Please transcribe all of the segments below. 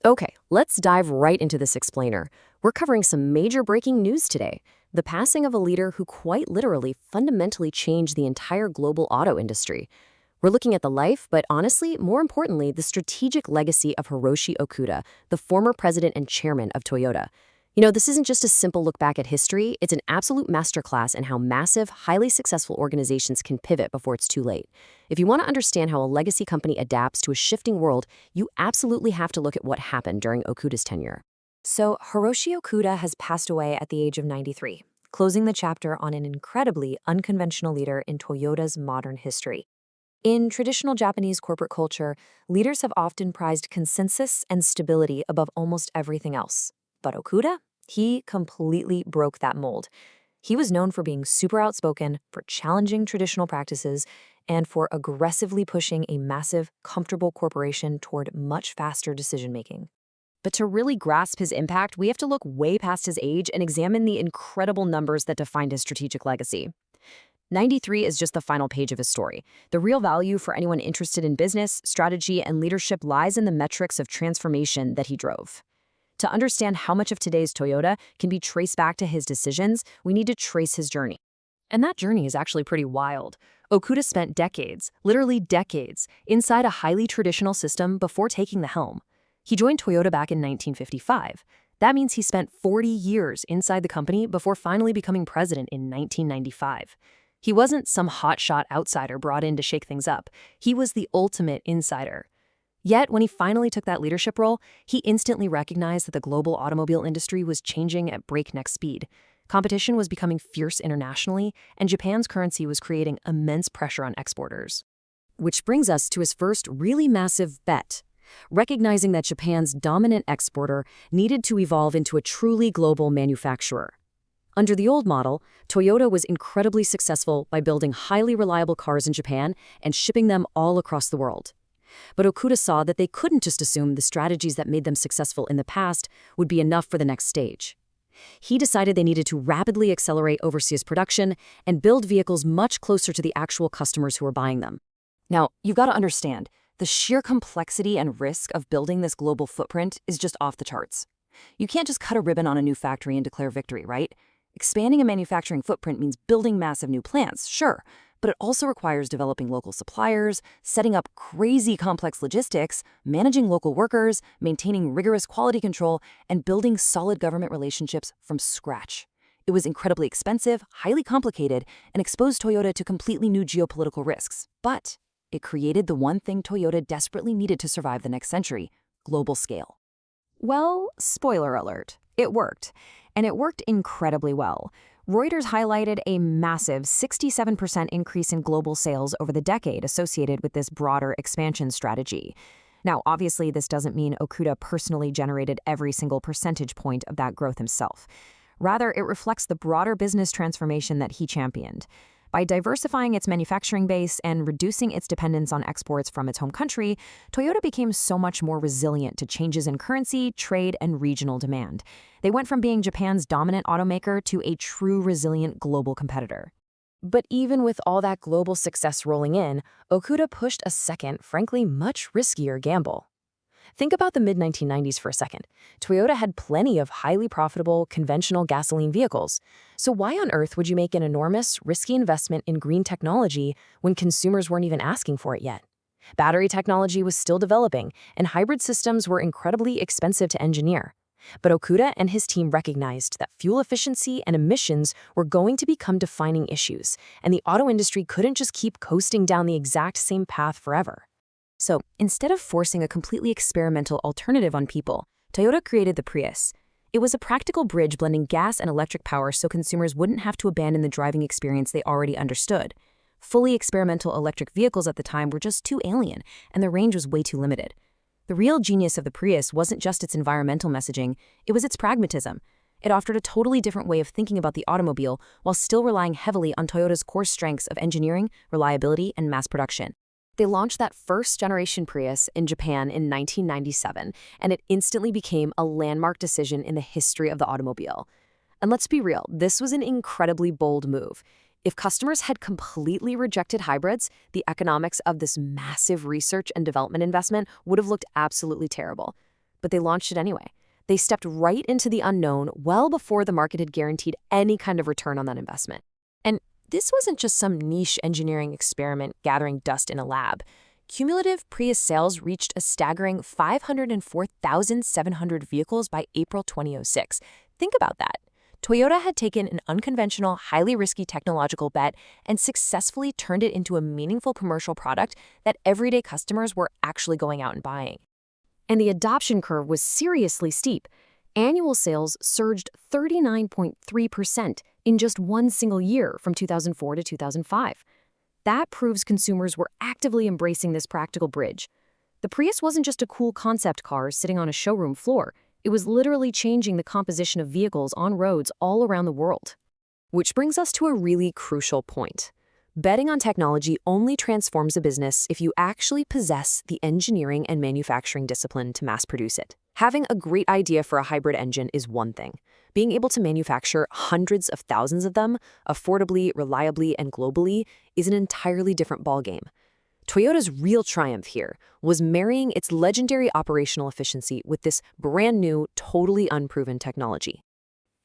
Okay, let's dive right into this explainer. We're covering some major breaking news today. The passing of a leader who quite literally fundamentally changed the entire global auto industry. We're looking at the life, but honestly, more importantly, the strategic legacy of Hiroshi Okuda, the former president and chairman of Toyota. This isn't just a simple look back at history, it's an absolute masterclass in how massive, highly successful organizations can pivot before it's too late. If you want to understand how a legacy company adapts to a shifting world, you absolutely have to look at what happened during Okuda's tenure. So, Hiroshi Okuda has passed away at the age of 93, closing the chapter on an incredibly unconventional leader in Toyota's modern history. In traditional Japanese corporate culture, leaders have often prized consensus and stability above almost everything else. But Okuda? He completely broke that mold. He was known for being super outspoken, for challenging traditional practices, and for aggressively pushing a massive, comfortable corporation toward much faster decision-making. But to really grasp his impact, we have to look way past his age and examine the incredible numbers that defined his strategic legacy. 93 is just the final page of his story. The real value for anyone interested in business, strategy, and leadership lies in the metrics of transformation that he drove. To understand how much of today's Toyota can be traced back to his decisions, we need to trace his journey. And that journey is actually pretty wild. Okuda spent decades, literally decades, inside a highly traditional system before taking the helm. He joined Toyota back in 1955. That means he spent 40 years inside the company before finally becoming president in 1995. He wasn't some hotshot outsider brought in to shake things up. He was the ultimate insider. Yet, when he finally took that leadership role, he instantly recognized that the global automobile industry was changing at breakneck speed. Competition was becoming fierce internationally, and Japan's currency was creating immense pressure on exporters. Which brings us to his first really massive bet. Recognizing that Japan's dominant exporter needed to evolve into a truly global manufacturer. Under the old model, Toyota was incredibly successful by building highly reliable cars in Japan and shipping them all across the world. But Okuda saw that they couldn't just assume the strategies that made them successful in the past would be enough for the next stage. He decided they needed to rapidly accelerate overseas production and build vehicles much closer to the actual customers who were buying them. Now, you've got to understand, the sheer complexity and risk of building this global footprint is just off the charts. You can't just cut a ribbon on a new factory and declare victory, right? Expanding a manufacturing footprint means building massive new plants, sure, but it also requires developing local suppliers, setting up crazy complex logistics, managing local workers, maintaining rigorous quality control, and building solid government relationships from scratch. It was incredibly expensive, highly complicated, and exposed Toyota to completely new geopolitical risks. But it created the one thing Toyota desperately needed to survive the next century: global scale. Well, spoiler alert, it worked. And it worked incredibly well. Reuters highlighted a massive 67% increase in global sales over the decade associated with this broader expansion strategy. Now, obviously, this doesn't mean Okuda personally generated every single percentage point of that growth himself. Rather, it reflects the broader business transformation that he championed. By diversifying its manufacturing base and reducing its dependence on exports from its home country, Toyota became so much more resilient to changes in currency, trade, and regional demand. They went from being Japan's dominant automaker to a true resilient global competitor. But even with all that global success rolling in, Okuda pushed a second, frankly much riskier gamble. Think about the mid-1990s for a second. Toyota had plenty of highly profitable, conventional gasoline vehicles. So why on earth would you make an enormous, risky investment in green technology when consumers weren't even asking for it yet? Battery technology was still developing, and hybrid systems were incredibly expensive to engineer. But Okuda and his team recognized that fuel efficiency and emissions were going to become defining issues, and the auto industry couldn't just keep coasting down the exact same path forever. So, instead of forcing a completely experimental alternative on people, Toyota created the Prius. It was a practical bridge blending gas and electric power so consumers wouldn't have to abandon the driving experience they already understood. Fully experimental electric vehicles at the time were just too alien, and the range was way too limited. The real genius of the Prius wasn't just its environmental messaging, it was its pragmatism. It offered a totally different way of thinking about the automobile while still relying heavily on Toyota's core strengths of engineering, reliability, and mass production. They launched that first-generation Prius in Japan in 1997, and it instantly became a landmark decision in the history of the automobile. And let's be real, this was an incredibly bold move. If customers had completely rejected hybrids, the economics of this massive research and development investment would have looked absolutely terrible. but they launched it anyway. They stepped right into the unknown well before the market had guaranteed any kind of return on that investment. And this wasn't just some niche engineering experiment gathering dust in a lab. Cumulative Prius sales reached a staggering 504,700 vehicles by April 2006. Think about that. Toyota had taken an unconventional, highly risky technological bet and successfully turned it into a meaningful commercial product that everyday customers were actually going out and buying. And the adoption curve was seriously steep. Annual sales surged 39.3% in just one single year from 2004 to 2005. That proves consumers were actively embracing this practical bridge. The Prius wasn't just a cool concept car sitting on a showroom floor. It was literally changing the composition of vehicles on roads all around the world. Which brings us to a really crucial point. Betting on technology only transforms a business if you actually possess the engineering and manufacturing discipline to mass produce it. Having a great idea for a hybrid engine is one thing. Being able to manufacture hundreds of thousands of them, affordably, reliably, and globally, is an entirely different ballgame. Toyota's real triumph here was marrying its legendary operational efficiency with this brand new, totally unproven technology.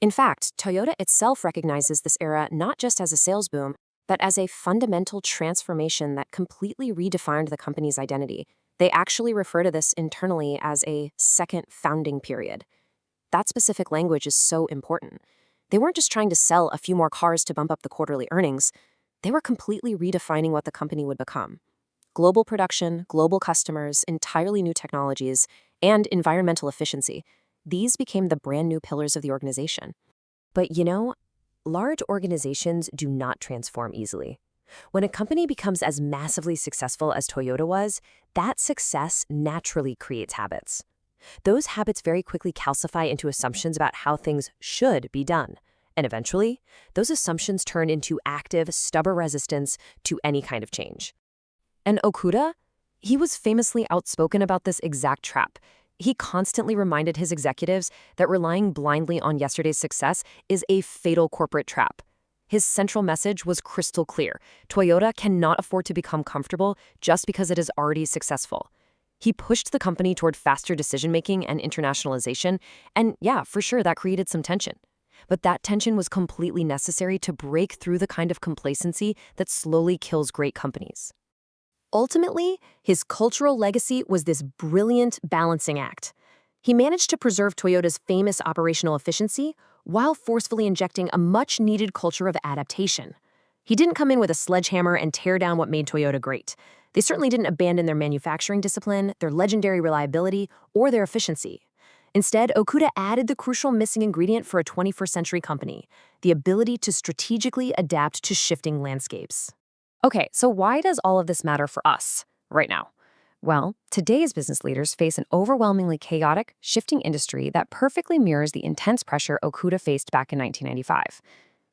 In fact, Toyota itself recognizes this era not just as a sales boom, but as a fundamental transformation that completely redefined the company's identity. They actually refer to this internally as a second founding period. That specific language is so important. They weren't just trying to sell a few more cars to bump up the quarterly earnings. They were completely redefining what the company would become. Global production, global customers, entirely new technologies, and environmental efficiency. These became the brand new pillars of the organization. But large organizations do not transform easily. When a company becomes as massively successful as Toyota was, that success naturally creates habits. Those habits very quickly calcify into assumptions about how things should be done. And eventually, those assumptions turn into active, stubborn resistance to any kind of change. And Okuda, he was famously outspoken about this exact trap. He constantly reminded his executives that relying blindly on yesterday's success is a fatal corporate trap. His central message was crystal clear. Toyota cannot afford to become comfortable just because it is already successful. He pushed the company toward faster decision-making and internationalization, and yeah, for sure, that created some tension. But that tension was completely necessary to break through the kind of complacency that slowly kills great companies. Ultimately, his cultural legacy was this brilliant balancing act. He managed to preserve Toyota's famous operational efficiency while forcefully injecting a much-needed culture of adaptation. He didn't come in with a sledgehammer and tear down what made Toyota great. They certainly didn't abandon their manufacturing discipline, their legendary reliability, or their efficiency. Instead, Okuda added the crucial missing ingredient for a 21st century company, the ability to strategically adapt to shifting landscapes. Okay, so why does all of this matter for us right now? Well, today's business leaders face an overwhelmingly chaotic, shifting industry that perfectly mirrors the intense pressure Okuda faced back in 1995.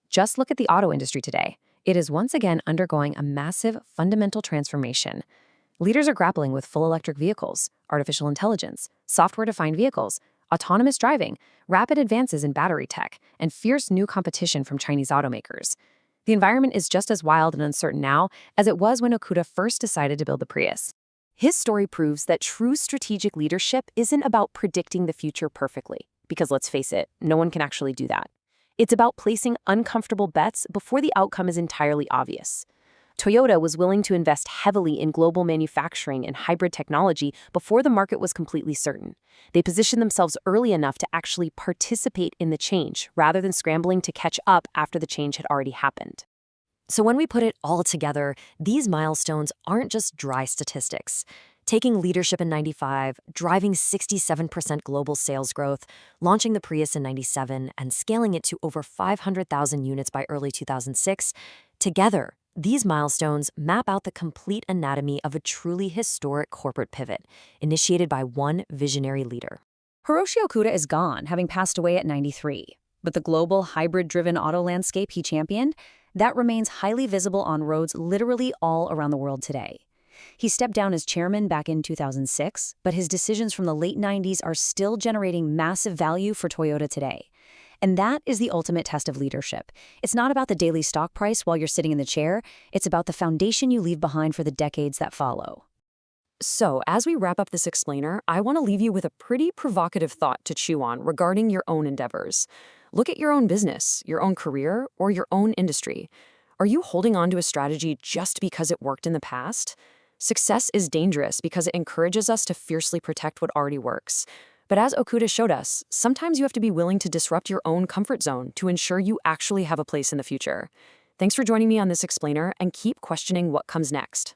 Just look at the auto industry today. It is once again undergoing a massive, fundamental transformation. Leaders are grappling with full electric vehicles, artificial intelligence, software-defined vehicles, autonomous driving, rapid advances in battery tech, and fierce new competition from Chinese automakers. The environment is just as wild and uncertain now as it was when Okuda first decided to build the Prius. His story proves that true strategic leadership isn't about predicting the future perfectly, because let's face it, no one can actually do that. It's about placing uncomfortable bets before the outcome is entirely obvious. Toyota was willing to invest heavily in global manufacturing and hybrid technology before the market was completely certain. They positioned themselves early enough to actually participate in the change, rather than scrambling to catch up after the change had already happened. So when we put it all together, these milestones aren't just dry statistics. Taking leadership in 95, driving 67% global sales growth, launching the Prius in 97, and scaling it to over 500,000 units by early 2006, together, these milestones map out the complete anatomy of a truly historic corporate pivot, initiated by one visionary leader. Hiroshi Okuda is gone, having passed away at 93. But the global hybrid-driven auto landscape he championed, that remains highly visible on roads literally all around the world today. He stepped down as chairman back in 2006, but his decisions from the late 90s are still generating massive value for Toyota today. And that is the ultimate test of leadership. It's not about the daily stock price while you're sitting in the chair. It's about the foundation you leave behind for the decades that follow. So, as we wrap up this explainer, I want to leave you with a pretty provocative thought to chew on regarding your own endeavors. Look at your own business, your own career, or your own industry. Are you holding on to a strategy just because it worked in the past? Success is dangerous because it encourages us to fiercely protect what already works. But as Okuda showed us, sometimes you have to be willing to disrupt your own comfort zone to ensure you actually have a place in the future. Thanks for joining me on this explainer, and keep questioning what comes next.